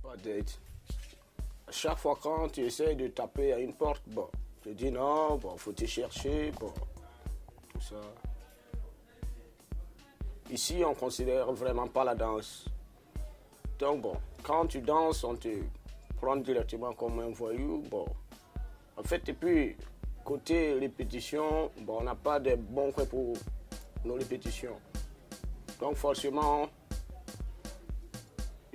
Pas d'aide. Chaque fois quand tu essaies de taper à une porte, bon, tu te dis non, bon, faut te chercher, bon, tout ça. Ici, on ne considère vraiment pas la danse. Donc bon, quand tu danses, on te prend directement comme un voyou, bon. En fait, et puis, côté répétition, bon, on n'a pas de bons coins pour nos répétitions. Donc forcément,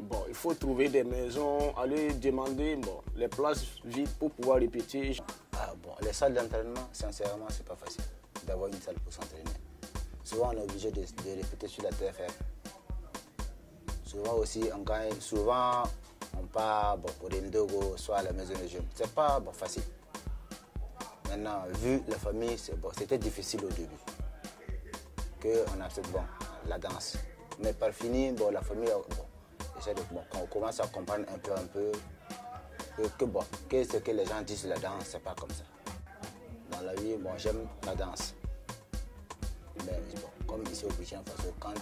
bon, il faut trouver des maisons, aller demander bon, les places vides pour pouvoir répéter. Ah, bon, les salles d'entraînement, sincèrement, c'est pas facile d'avoir une salle pour s'entraîner. Souvent, on est obligé de répéter sur la TFR. Souvent aussi, on gagne, souvent, on part bon, pour des Ndogo, soit à la maison de jeunes. C'est pas bon, facile. Maintenant, vu la famille, c'était difficile au début. Qu'on accepte bon, la danse. Mais par fini, bon, la famille, bon, on commence à comprendre un peu que ce que les gens disent sur la danse, c'est pas comme ça. Dans la vie, bon, j'aime la danse. Mais bon, comme ici au Burkina Faso, quand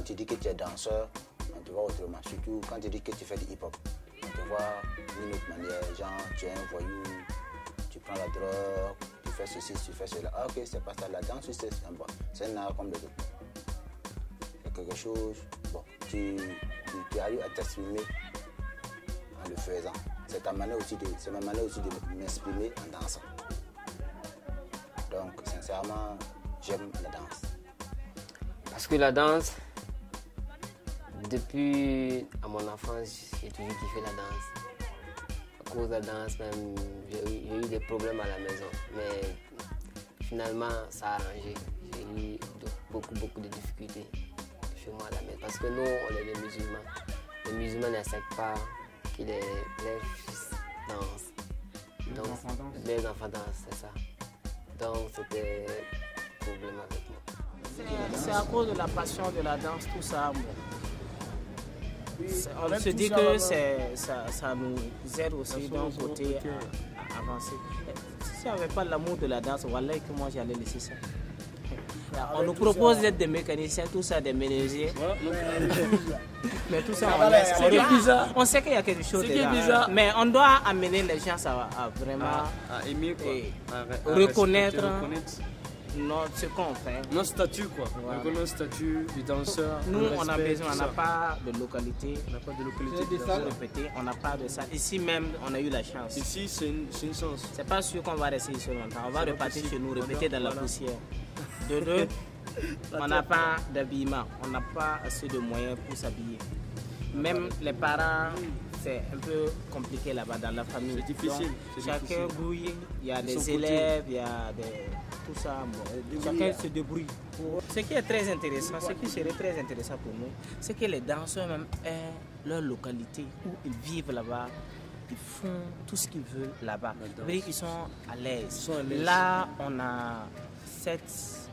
tu dis que tu es danseur, on te voit autrement. Surtout quand tu dis que tu fais du hip-hop, on te voit d'une autre manière. Genre, tu es un voyou, tu prends la drogue, tu fais ceci, tu fais cela. Ah, ok, c'est pas ça. La danse, c'est un art comme les autres. C'est quelque chose, bon, tu arrives à t'exprimer en le faisant. C'est ma manière aussi de m'exprimer en dansant. Donc, sincèrement, j'aime la danse. Parce que la danse, depuis à mon enfance, j'ai toujours kiffé la danse. À cause de la danse, même, j'ai eu des problèmes à la maison. Mais finalement, ça a arrangé. J'ai eu beaucoup de difficultés chez moi à la maison. Parce que nous, on est des musulmans. Les musulmans n'acceptent pas que les fils dansent. Donc, les enfants dansent, c'est ça. Donc, c'était un problème avec moi. C'est à cause de la passion de la danse, tout ça. On se dit que ça nous aide aussi d'un côté à avancer. Si on n'avait pas l'amour de la danse, voilà que moi j'allais laisser ça. On nous propose d'être des mécaniciens, tout ça, des menuisiers. Mais tout ça, on sait qu'il y a quelque chose dedans. Mais on doit amener les gens à vraiment aimer, reconnaître ce qu'on fait. Notre statut, quoi. Voilà. Notre statut du danseur. Nous, on a besoin, on n'a pas de localité. On n'a pas de localité pour répéter. On n'a pas de ça. Ici même, on a eu la chance. Ici, c'est une chance. C'est pas sûr qu'on va rester ici longtemps. On va repartir chez nous, répéter dans la poussière. De deux, on n'a pas d'habillement. On n'a pas assez de moyens pour s'habiller. Même les parents, c'est un peu compliqué là-bas dans la famille. C'est difficile. Chacun brouille. Il y a des élèves, il y a tout ça. Bon, chacun se débrouille. Ce qui est très intéressant, ce qui serait très intéressant pour nous, c'est que les danseurs même aient leur localité où ils vivent là-bas. Ils font tout ce qu'ils veulent là-bas. Ils sont à l'aise. Là, on a cette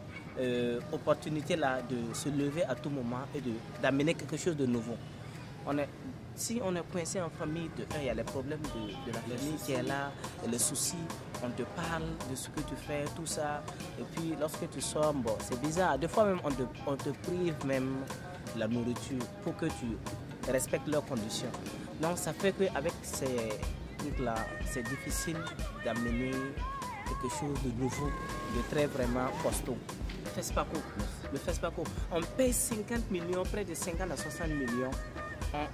opportunité-là de se lever à tout moment et d'amener quelque chose de nouveau. Si on est coincé en famille, il y a les problèmes de la famille qui est là, et les soucis, on te parle de ce que tu fais, tout ça. Et puis lorsque tu sors, bon, c'est bizarre. Des fois même, on te prive même la nourriture pour que tu respectes leurs conditions. Donc ça fait qu'avec ces trucs-là, c'est difficile d'amener quelque chose de nouveau, de très vraiment costaud. Le FESPACO, on paye 50 millions, près de 50 à 60 millions.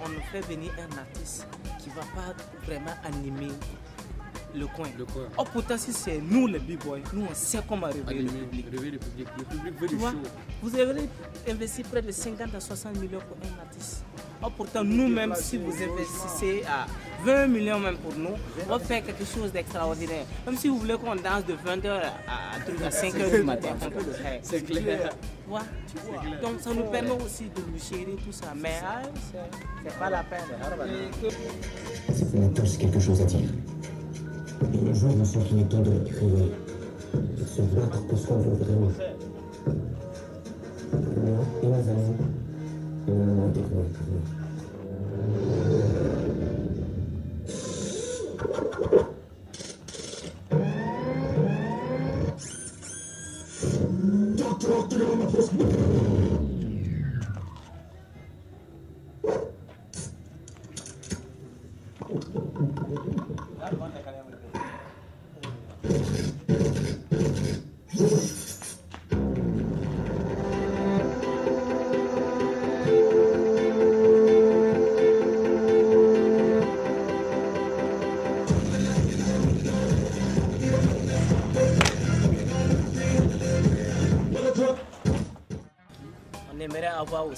On nous fait venir un artiste qui ne va pas vraiment animer le coin. Oh, pourtant, si c'est nous les b-boys, nous on sait comment réveiller le public. Le public veut du show. Vous avez investi près de 50 à 60 millions pour un artiste. Oh, pourtant, nous-mêmes, si vous investissez à 20 millions même pour nous, on va faire quelque chose d'extraordinaire. Même si vous voulez qu'on danse de 20h à 5h du matin, on peut le faire. C'est clair. Ouais. Donc ça nous permet aussi de nous gérer tout ça. Mais c'est pas la peine. On a tous quelque chose à dire. Et le jour où son clignotants de crier, il se battre pour ce qu'on veut vraiment. Moi et mes amis, et le moment des gros.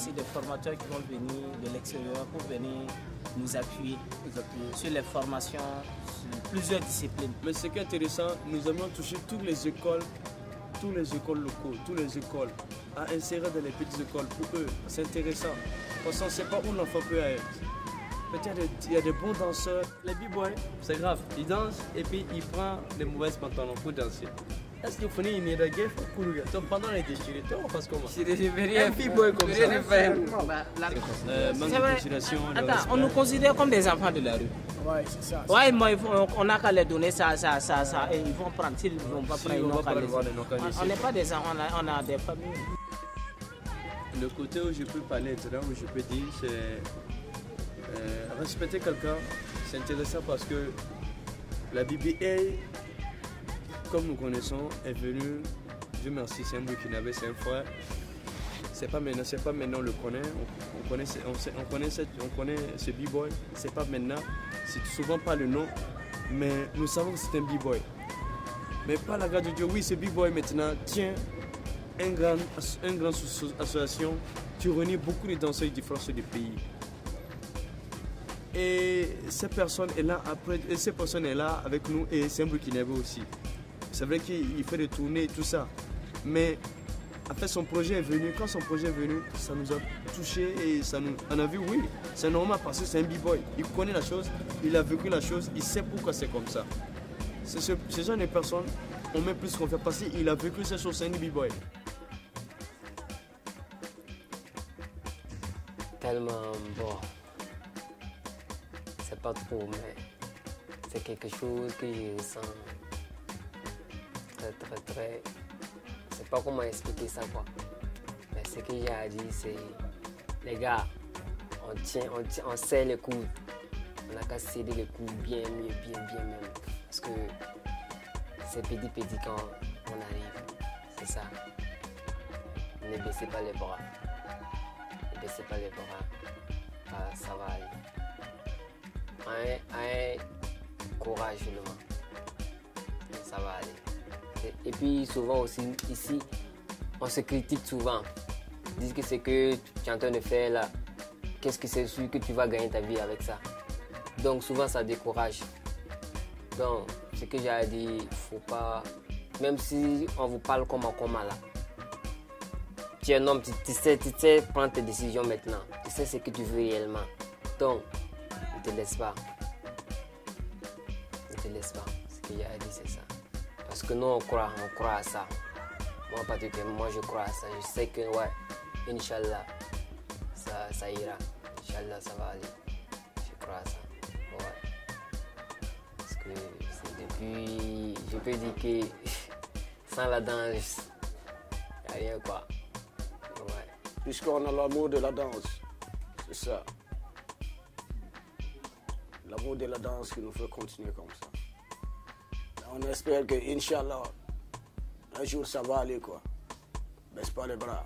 aussi des formateurs qui vont venir de l'extérieur pour venir nous appuyer sur les formations, sur plusieurs disciplines. Mais ce qui est intéressant, nous aimons toucher toutes les écoles locaux, toutes les écoles, à insérer dans les petites écoles pour eux. C'est intéressant, parce qu'on ne sait pas où l'enfant peut être. Peut-être il y a des bons danseurs. Les b-boys, c'est grave, ils dansent et puis ils prennent les mauvaises pantalons pour danser. Est-ce que vous prenez une idée de ton pantalon est déchiré, on passe comment? Un b-boy comme ça. Manque de considération. Attends, on nous considère comme des enfants de la rue. Ouais, c'est ça. Ouais, mais on n'a qu'à les donner ça, et ils vont prendre. S'ils ne vont pas prendre, ils n'ont qu'à les donner. On n'est pas des enfants, on a des familles. Le côté où je peux parler maintenant, où je peux dire, c'est respecter quelqu'un, c'est intéressant parce que la BBA, comme nous connaissons, est venue, Dieu merci, c'est un Burkinabé, c'est un frère. C'est pas maintenant on le connaît, on connaît ce b-boy, c'est pas maintenant, c'est souvent pas le nom, mais nous savons que c'est un b-boy. Mais pas la grâce de Dieu, oui, ce b-boy maintenant tient une grande association qui réunit beaucoup de danseurs différents sur des pays. Et cette personne est là avec nous et c'est un Burkinabé aussi. C'est vrai qu'il fait des tournées et tout ça. Mais en fait son projet est venu, quand son projet est venu, ça nous a touché et on a vu oui, c'est normal parce que c'est un b-boy. Il connaît la chose, il a vécu la chose, il sait pourquoi c'est comme ça. Ce genre de personnes, on met plus confiance parce qu'il a vécu ces choses, c'est un b-boy. Tellement bon. C'est pas trop, mais c'est quelque chose que je ressens très. Je sais pas comment expliquer ça quoi. Mais ce que j'ai à dire, c'est les gars, on serre les coudes. On n'a qu'à céder les coudes bien même. Parce que c'est petit quand on arrive. C'est ça. Ne baissez pas les bras. Ça va aller. Courage seulement. Ça va aller. Et puis souvent aussi, ici, on se critique souvent. Ils disent que c'est que tu es en train de faire là. Qu'est-ce que c'est sûr que tu vas gagner ta vie avec ça? Donc souvent ça décourage. Donc ce que j'ai à dire, faut pas... Même si on vous parle comme là. Tu es un homme, tu sais prendre tes décisions maintenant. Tu sais ce que tu veux réellement. Donc, ne te laisse pas. Ce que j'ai à dire, c'est ça. Parce que nous, on croit à ça. Moi, particulièrement, moi, je crois à ça. Je sais que, ouais, Inch'Allah, ça ira. Inch'Allah, ça va aller. Je crois à ça. Ouais. Parce que c'est depuis... Je peux dire que sans la danse, il n'y a rien, quoi. Ouais. Puisqu'on a l'amour de la danse, c'est ça. L'amour de la danse qui nous fait continuer comme ça. On espère que, Inch'Allah, un jour ça va aller quoi. Baisse pas les bras.